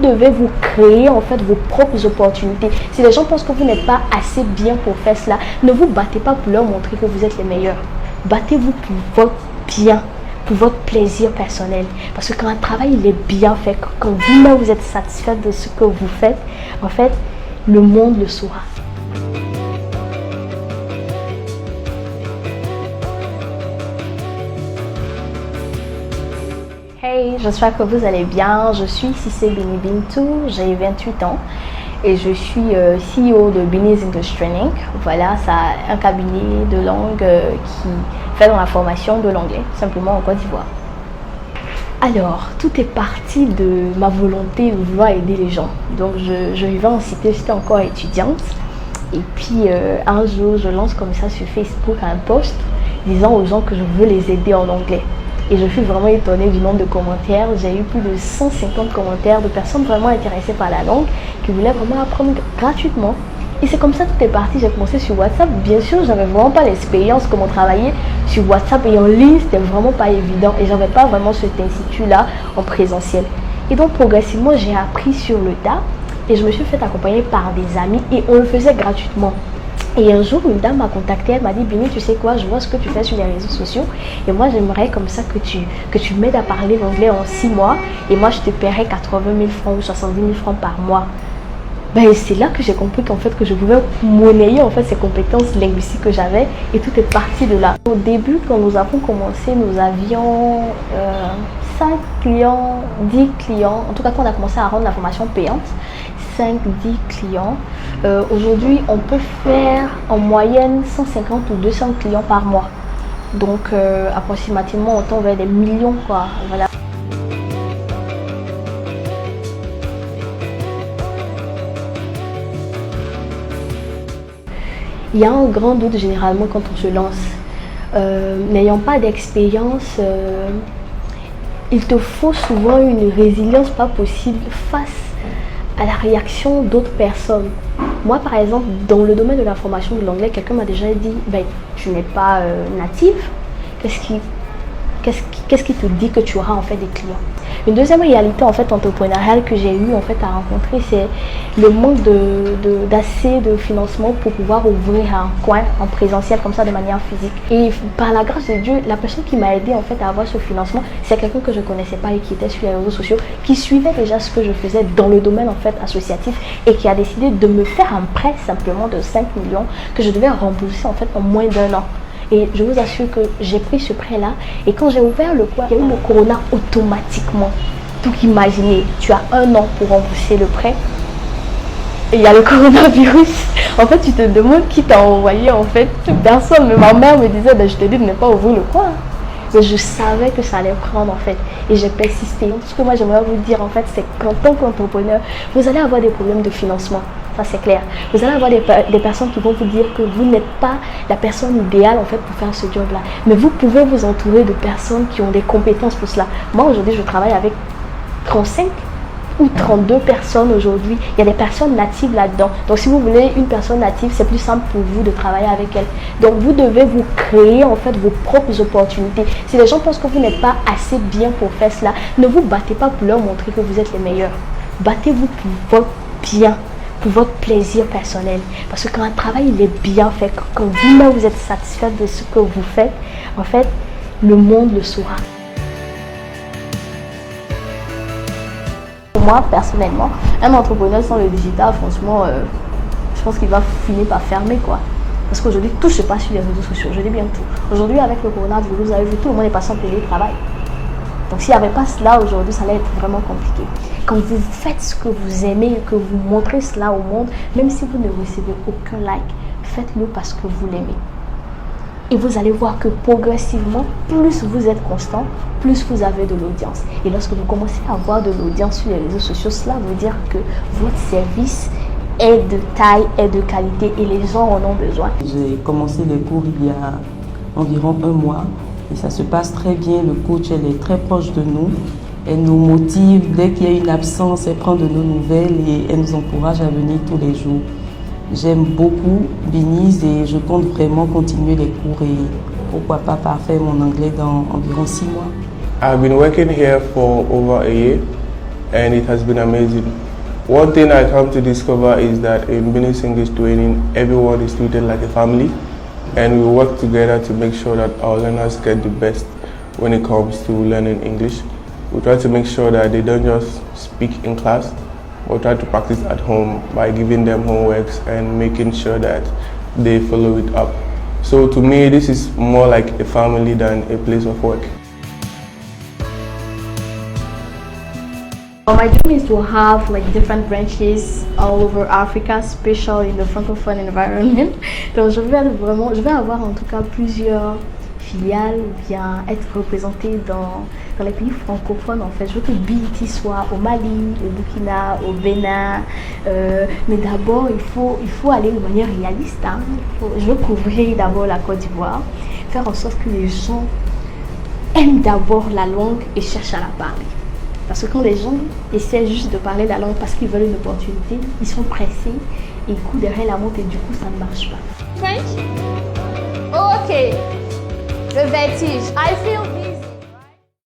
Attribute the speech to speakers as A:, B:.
A: devez vous créer en fait vos propres opportunités. Si les gens pensent que vous n'êtes pas assez bien pour faire cela, ne vous battez pas pour leur montrer que vous êtes les meilleurs. Battez-vous pour votre bien, pour votre plaisir personnel. Parce que quand un travail il est bien fait, quand vous-même vous êtes satisfait de ce que vous faites, en fait, le monde le saura. Hey, j'espère que vous allez bien. Je suis Cissé Bini Bintou, j'ai 28 ans et je suis CEO de Bini's English Training. Voilà, c'est un cabinet de langue qui fait dans la formation de l'anglais, simplement en Côte d'Ivoire. Alors, tout est parti de ma volonté de vouloir aider les gens. Donc, je vivais en cité, j'étais encore étudiante. Et puis, un jour, je lance comme ça sur Facebook un post disant aux gens que je veux les aider en anglais. Et je suis vraiment étonnée du nombre de commentaires. J'ai eu plus de 150 commentaires de personnes vraiment intéressées par la langue qui voulaient vraiment apprendre gratuitement. Et c'est comme ça que tout est parti. J'ai commencé sur WhatsApp. Bien sûr, j'avais vraiment pas l'expérience comment travailler sur WhatsApp et en ligne, c'était vraiment pas évident. Et j'avais pas vraiment cet institut-là en présentiel. Et donc, progressivement, j'ai appris sur le tas et je me suis fait accompagner par des amis et on le faisait gratuitement. Et un jour, une dame m'a contacté, elle m'a dit « Bini, tu sais quoi, je vois ce que tu fais sur les réseaux sociaux et moi j'aimerais comme ça que tu m'aides à parler l'anglais en 6 mois et moi je te paierai 80 000 francs ou 70 000 francs par mois. » Ben, c'est là que j'ai compris qu'en fait que je pouvais monnayer en fait ces compétences linguistiques que j'avais et tout est parti de là. Au début, quand nous avons commencé, nous avions 5 clients, 10 clients, en tout cas quand on a commencé à rendre la formation payante, 5-10 clients. Aujourd'hui, on peut faire en moyenne 150 ou 200 clients par mois. Donc, approximativement, on tend vers des millions, quoi. Voilà. Il y a un grand doute généralement quand on se lance. N'ayant pas d'expérience, il te faut souvent une résilience pas possible face à la réaction d'autres personnes. Moi, par exemple, dans le domaine de la formation de l'anglais, quelqu'un m'a déjà dit ben, tu n'es pas native, qu'est-ce qui te dit que tu auras en fait des clients? Une deuxième réalité en fait entrepreneuriale que j'ai eu en fait à rencontrer, c'est le manque d'assez de financement pour pouvoir ouvrir un coin en présentiel comme ça de manière physique. Et par la grâce de Dieu, la personne qui m'a aidé en fait à avoir ce financement, c'est quelqu'un que je connaissais pas et qui était sur les réseaux sociaux, qui suivait déjà ce que je faisais dans le domaine en fait associatif et qui a décidé de me faire un prêt simplement de 5 millions que je devais rembourser en fait en moins d'1 an. Et je vous assure que j'ai pris ce prêt-là. Et quand j'ai ouvert le coin, il y a eu le corona automatiquement. Donc imaginez, tu as 1 an pour rembourser le prêt. Et il y a le coronavirus. En fait, tu te demandes qui t'a envoyé en fait. Personne. Mais ma mère me disait, ben, je te dis de ne pas ouvrir le coin. Mais je savais que ça allait prendre en fait. Et j'ai persisté. Donc, ce que moi j'aimerais vous dire en fait, c'est qu'en tant qu'entrepreneur, vous allez avoir des problèmes de financement. Ça c'est clair. Vous allez avoir des personnes qui vont vous dire que vous n'êtes pas la personne idéale en fait pour faire ce job-là. Mais vous pouvez vous entourer de personnes qui ont des compétences pour cela. Moi aujourd'hui, je travaille avec 35 ou 32 personnes aujourd'hui. Il y a des personnes natives là-dedans. Donc si vous voulez une personne native, c'est plus simple pour vous de travailler avec elle. Donc vous devez vous créer en fait vos propres opportunités. Si les gens pensent que vous n'êtes pas assez bien pour faire cela, ne vous battez pas pour leur montrer que vous êtes les meilleurs. Battez-vous pour votre bien, pour votre plaisir personnel. Parce que quand un travail il est bien fait, quand vous-même vous êtes satisfait de ce que vous faites, en fait, le monde le saura. Moi, personnellement, un entrepreneur sans le digital, franchement, je pense qu'il va finir par fermer, quoi. Parce qu'aujourd'hui, tout se passe sur les réseaux sociaux. Je dis bien tout. Aujourd'hui, avec le coronavirus, vous avez vu, tout le monde est passé en télétravail. Donc, s'il n'y avait pas cela aujourd'hui, ça allait être vraiment compliqué. Quand vous faites ce que vous aimez et que vous montrez cela au monde, même si vous ne recevez aucun like, faites-le parce que vous l'aimez. Et vous allez voir que progressivement, plus vous êtes constant, plus vous avez de l'audience. Et lorsque vous commencez à avoir de l'audience sur les réseaux sociaux, cela veut dire que votre service est de taille, est de qualité et les gens en ont besoin.
B: J'ai commencé les cours il y a environ 1 mois et ça se passe très bien. Le coach, elle est très proche de nous. Elle nous motive. Dès qu'il y a une absence, elle prend de nos nouvelles et elle nous encourage à venir tous les jours. J'aime beaucoup Bini's et je compte vraiment continuer les cours et pourquoi pas parfaire mon anglais dans environ 6 mois.
C: I've been working here for over a year and it has been amazing. One thing I come to discover is that in Business English training, everyone is treated like a family, and we work together to make sure that our learners get the best when it comes to learning English. We try to make sure that they don't just speak in class, but try to practice at home by giving them homeworks and making sure that they follow it up. So to me, this is more like a family than a place of work.
A: My dream is to have like different branches all over Africa, especially in the francophone environment. Donc je vais avoir en tout cas plusieurs filiales ou bien être représentée dans les pays francophones en fait. Je veux que BET soit au Mali, au Burkina, au Bénin, mais d'abord il faut aller de manière réaliste. Hein. Je veux couvrir d'abord la Côte d'Ivoire, faire en sorte que les gens aiment d'abord la langue et cherchent à la parler. Parce que quand les gens essaient juste de parler la langue parce qu'ils veulent une opportunité, ils sont pressés et ils courent derrière la montre et du coup ça ne marche pas.
D: French? Oh, okay. The vertige. I feel